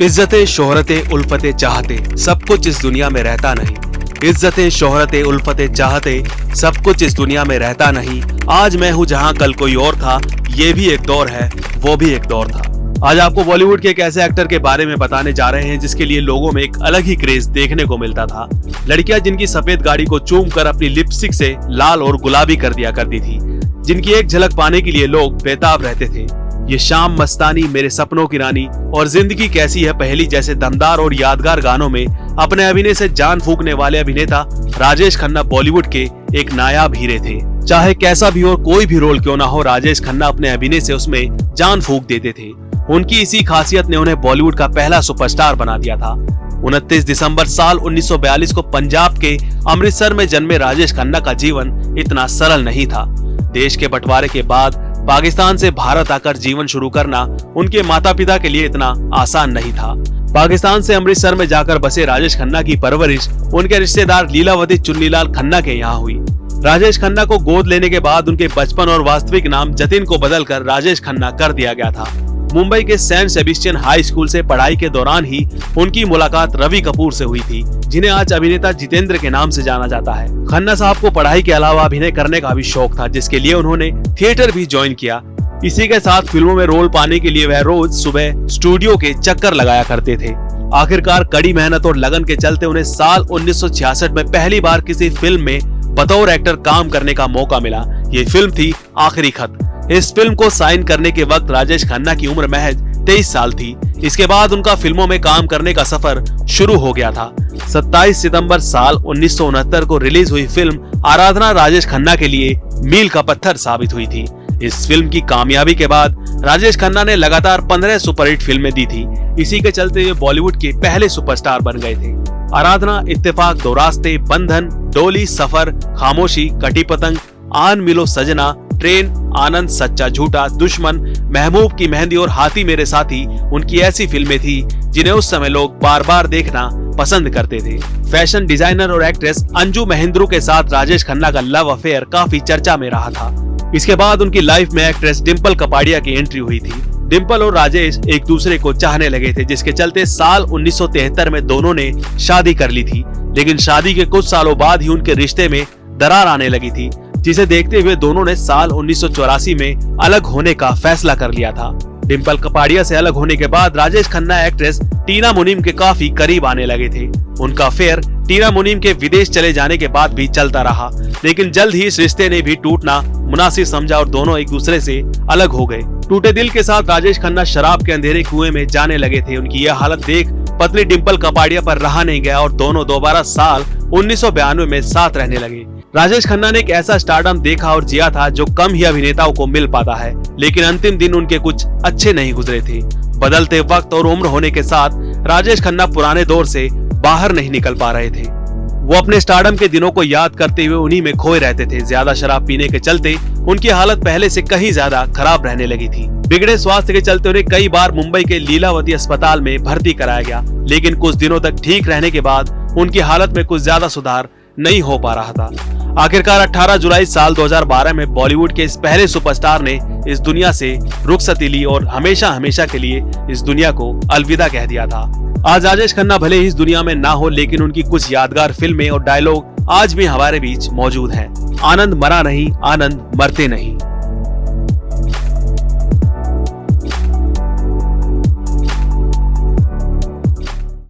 इज्जतें शोहरतें उल्फतें चाहते सब कुछ इस दुनिया में रहता नहीं। इज्जतें शोहरतें उल्फतें चाहते सब कुछ इस दुनिया में रहता नहीं। आज मैं हूँ जहाँ कल कोई और था, ये भी एक दौर है, वो भी एक दौर था। आज आपको बॉलीवुड के एक ऐसे एक्टर के बारे में बताने जा रहे हैं जिसके लिए लोगों में एक अलग ही क्रेज देखने को मिलता था। लड़कियां जिनकी सफेद गाड़ी को चूम कर अपनी लिपस्टिक से लाल और गुलाबी कर दिया करती थी, जिनकी एक झलक पाने के लिए लोग बेताब रहते थे। ये शाम मस्तानी, मेरे सपनों की रानी और जिंदगी कैसी है पहेली जैसे दमदार और यादगार गानों में अपने अभिनय से जान फूंकने वाले अभिनेता राजेश खन्ना बॉलीवुड के एक नायाब हीरे थे। चाहे कैसा भी और कोई भी रोल क्यों ना हो, राजेश खन्ना अपने अभिनय से उसमें जान फूंक देते थे। उनकी इसी खासियत ने उन्हें बॉलीवुड का पहला सुपरस्टार बना दिया था। 29 दिसंबर साल 1942 को पंजाब के अमृतसर में जन्मे राजेश खन्ना का जीवन इतना सरल नहीं था। देश के बंटवारे के बाद पाकिस्तान से भारत आकर जीवन शुरू करना उनके माता पिता के लिए इतना आसान नहीं था। पाकिस्तान से अमृतसर में जाकर बसे राजेश खन्ना की परवरिश उनके रिश्तेदार लीलावती चुन्नीलाल खन्ना के यहाँ हुई। राजेश खन्ना को गोद लेने के बाद उनके बचपन और वास्तविक नाम जतिन को बदलकर राजेश खन्ना कर दिया गया था। मुंबई के सेंट सेबेस्टियन हाई स्कूल से पढ़ाई के दौरान ही उनकी मुलाकात रवि कपूर से हुई थी, जिन्हें आज अभिनेता जितेंद्र के नाम से जाना जाता है। खन्ना साहब को पढ़ाई के अलावा अभिनय करने का भी शौक था, जिसके लिए उन्होंने थिएटर भी ज्वाइन किया। इसी के साथ फिल्मों में रोल पाने के लिए वह रोज सुबह स्टूडियो के चक्कर लगाया करते थे। आखिरकार कड़ी मेहनत और लगन के चलते उन्हें साल 1966 में पहली बार किसी फिल्म में बतौर एक्टर काम करने का मौका मिला। ये फिल्म थी आखिरी खत। इस फिल्म को साइन करने के वक्त राजेश खन्ना की उम्र महज 23 साल थी। इसके बाद उनका फिल्मों में काम करने का सफर शुरू हो गया था। 27 सितंबर साल 1969 को रिलीज हुई फिल्म आराधना राजेश खन्ना के लिए मील का पत्थर साबित हुई थी। इस फिल्म की कामयाबी के बाद राजेश खन्ना ने लगातार 15 सुपरहिट फिल्में दी थी। इसी के चलते वे बॉलीवुड के पहले सुपरस्टार बन गए थे। आराधना, इत्तेफाक, दो रास्ते, बंधन, डोली, सफर, खामोशी, कटी पतंग, आन मिलो सजना, ट्रेन, आनंद, सच्चा झूठा, दुश्मन, महबूब की मेहंदी और हाथी मेरे साथी उनकी ऐसी फिल्में थी जिन्हें उस समय लोग बार बार देखना पसंद करते थे। फैशन डिजाइनर और एक्ट्रेस अंजू महेंद्रू के साथ राजेश खन्ना का लव अफेयर काफी चर्चा में रहा था। इसके बाद उनकी लाइफ में एक्ट्रेस डिम्पल कपाड़िया की एंट्री हुई थी। डिम्पल और राजेश एक दूसरे को चाहने लगे थे, जिसके चलते साल 1973 में दोनों ने शादी कर ली थी। लेकिन शादी के कुछ सालों बाद ही उनके रिश्ते में दरार आने लगी थी, जिसे देखते हुए दोनों ने साल 1984 में अलग होने का फैसला कर लिया था। डिम्पल कपाड़िया से अलग होने के बाद राजेश खन्ना एक्ट्रेस टीना मुनीम के काफी करीब आने लगे थे। उनका अफेयर टीना मुनीम के विदेश चले जाने के बाद भी चलता रहा, लेकिन जल्द ही इस रिश्ते ने भी टूटना मुनासिब समझा और दोनों एक दूसरे से अलग हो गए। टूटे दिल के साथ राजेश खन्ना शराब के अंधेरे कुएं में जाने लगे थे। उनकी यह हालत देख पत्नी डिम्पल कपाड़िया पर रहा नहीं गया और दोनों दोबारा साल 1992 में साथ रहने लगे। राजेश खन्ना ने एक ऐसा स्टारडम देखा और जिया था जो कम ही अभिनेताओं को मिल पाता है, लेकिन अंतिम दिन उनके कुछ अच्छे नहीं गुजरे थे। बदलते वक्त और उम्र होने के साथ राजेश खन्ना पुराने दौर से बाहर नहीं निकल पा रहे थे। वो अपने स्टारडम के दिनों को याद करते हुए उन्हीं में खोए रहते थे। ज्यादा शराब पीने के चलते उनकी हालत पहले से कहीं ज्यादा खराब रहने लगी थी। बिगड़े स्वास्थ्य के चलते उन्हें कई बार मुंबई के लीलावती अस्पताल में भर्ती कराया गया, लेकिन कुछ दिनों तक ठीक रहने के बाद उनकी हालत में कुछ ज्यादा सुधार नहीं हो पा रहा था। आखिरकार 18 जुलाई साल 2012 में बॉलीवुड के इस पहले सुपरस्टार ने इस दुनिया से रुखसती ली और हमेशा हमेशा के लिए इस दुनिया को अलविदा कह दिया था। आज राजेश खन्ना भले ही इस दुनिया में ना हो, लेकिन उनकी कुछ यादगार फिल्में और डायलॉग आज भी हमारे बीच मौजूद हैं। आनंद मरा नहीं, आनंद मरते नहीं।